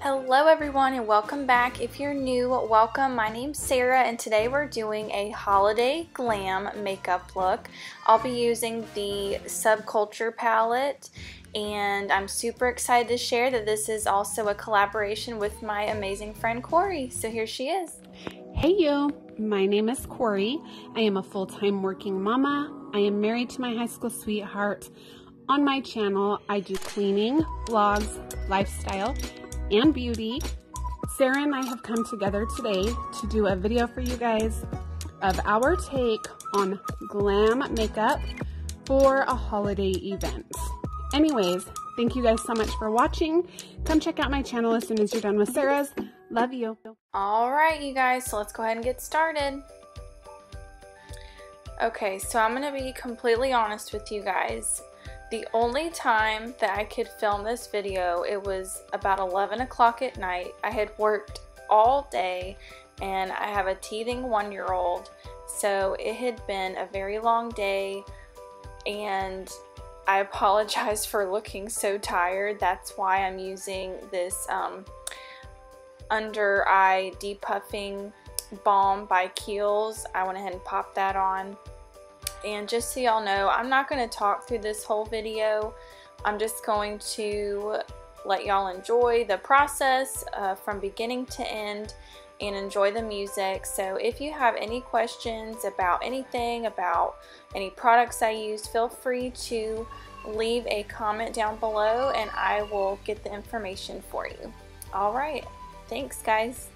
Hello everyone and welcome back. If you're new, welcome. My name's Sarah and today we're doing a holiday glam makeup look. I'll be using the Subculture palette and I'm super excited to share that this is also a collaboration with my amazing friend Corey. So here she is. Hey you, my name is Corey. I am a full-time working mama. I am married to my high school sweetheart. On my channel, I do cleaning, vlogs, lifestyle, and beauty. Sarah and I have come together today to do a video for you guys of our take on glam makeup for a holiday event. Anyways, thank you guys so much for watching. Come check out my channel as soon as you're done with Sarah's. Love you. Alright you guys, so let's go ahead and get started. Okay, so I'm going to be completely honest with you guys. The only time that I could film this video, it was about 11 o'clock at night. I had worked all day and I have a teething 1-year-old, so it had been a very long day and I apologize for looking so tired. That's why I'm using this under eye depuffing balm by Kiehl's. I went ahead and popped that on. And just so y'all know, I'm not going to talk through this whole video. I'm just going to let y'all enjoy the process from beginning to end and enjoy the music. So if you have any questions about anything, about any products I use, feel free to leave a comment down below and I will get the information for you. Alright, thanks guys.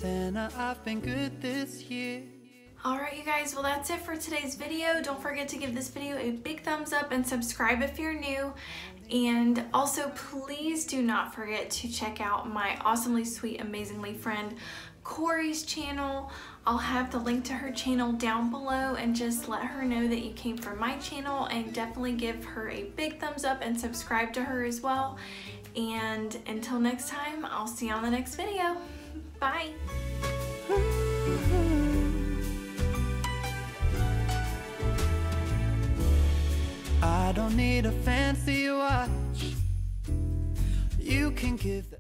Santa, I've been good this year. Alright you guys, well that's it for today's video. Don't forget to give this video a big thumbs up and subscribe if you're new. And also please do not forget to check out my awesomely sweet, amazingly friend Corey's channel. I'll have the link to her channel down below, and just let her know that you came from my channel, and definitely give her a big thumbs up and subscribe to her as well. And until next time, I'll see you on the next video. Bye! I don't need a fancy watch. You can give the